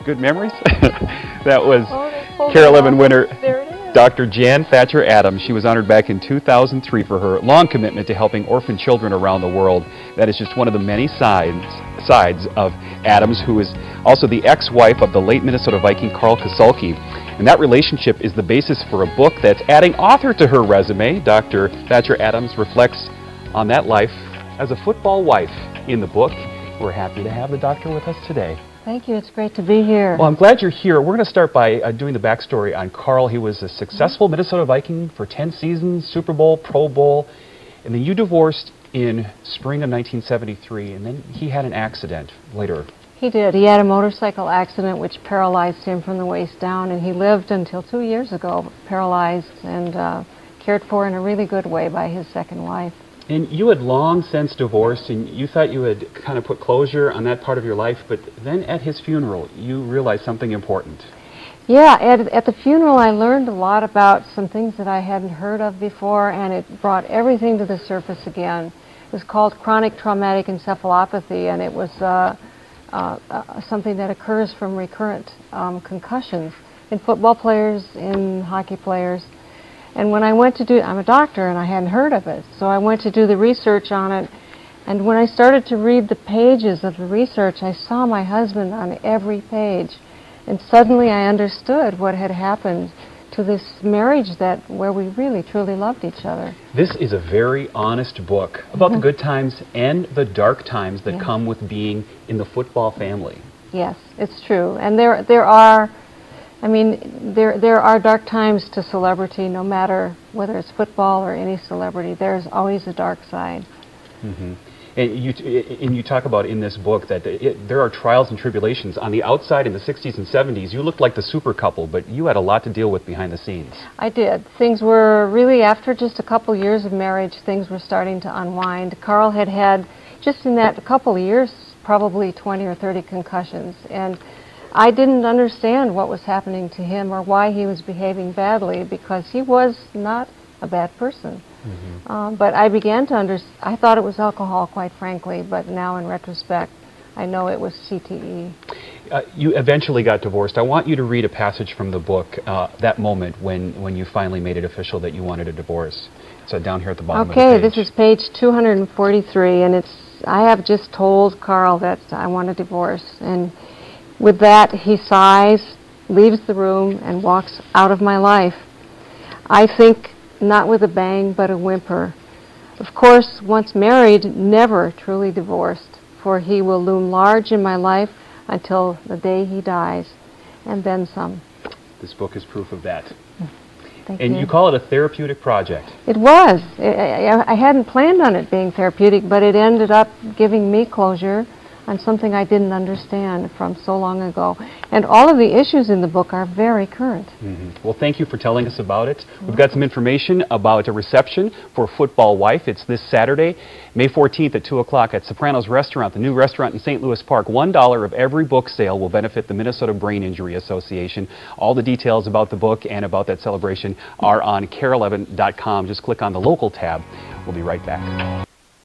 Good memories? That was Oh, Kare 11 winner there it is. Dr. Jan Thatcher Adams. She was honored back in 2003 for her long commitment to helping orphan children around the world. That is just one of the many sides of Adams, who is also the ex-wife of the late Minnesota Viking Carl Kasulke. And that relationship is the basis for a book that's adding author to her resume. Dr. Thatcher Adams reflects on that life as a football wife in the book. We're happy to have the doctor with us today. Thank you. It's great to be here. Well, I'm glad you're here. We're going to start by doing the backstory on Carl. He was a successful Minnesota Viking for 10 seasons, Super Bowl, Pro Bowl, and then you divorced in spring of 1973, and then he had an accident later. He did. He had a motorcycle accident which paralyzed him from the waist down, and he lived until 2 years ago paralyzed and cared for in a really good way by his second wife. And you had long since divorced, and you thought you had kind of put closure on that part of your life, but then at his funeral, you realized something important. Yeah, at the funeral I learned a lot about some things that I hadn't heard of before, and it brought everything to the surface again. It was called chronic traumatic encephalopathy, and it was something that occurs from recurrent concussions in football players, in hockey players. And when I went to do, I'm a doctor and I hadn't heard of it, so I went to do the research on it, and when I started to read the pages of the research, I saw my husband on every page, and suddenly I understood what had happened to this marriage where we really truly loved each other. This is a very honest book about the good times and the dark times that come with being in the football family. Yes, it's true, and there are dark times to celebrity, no matter whether it's football or any celebrity. There's always a dark side. Mm-hmm. And you talk about in this book that there are trials and tribulations. On the outside in the 60s and 70s, you looked like the super couple, but you had a lot to deal with behind the scenes. I did. Things were really, after just a couple years of marriage, things were starting to unwind. Carl had just in that couple of years, probably 20 or 30 concussions, and I didn't understand what was happening to him or why he was behaving badly, because he was not a bad person. Mm-hmm. But I began to I thought it was alcohol, quite frankly, but now in retrospect, I know it was CTE. You eventually got divorced. I want you to read a passage from the book, that moment when you finally made it official that you wanted a divorce. It's down here at the bottom of the page. Okay, this is page 243, and I have just told Carl that I want a divorce, and with that, he sighs, leaves the room, and walks out of my life. I think not with a bang, but a whimper. Of course, once married, never truly divorced, for he will loom large in my life until the day he dies, and then some. This book is proof of that. Thank and you call it a therapeutic project. It was. I hadn't planned on it being therapeutic, but it ended up giving me closure on something I didn't understand from so long ago. And all of the issues in the book are very current. Mm-hmm. Well, thank you for telling us about it. We've got some information about a reception for Football Wife. It's this Saturday, May 14th at 2 o'clock at Soprano's Restaurant, the new restaurant in St. Louis Park. $1 of every book sale will benefit the Minnesota Brain Injury Association. All the details about the book and about that celebration are on Kare11.com. Just click on the local tab. We'll be right back.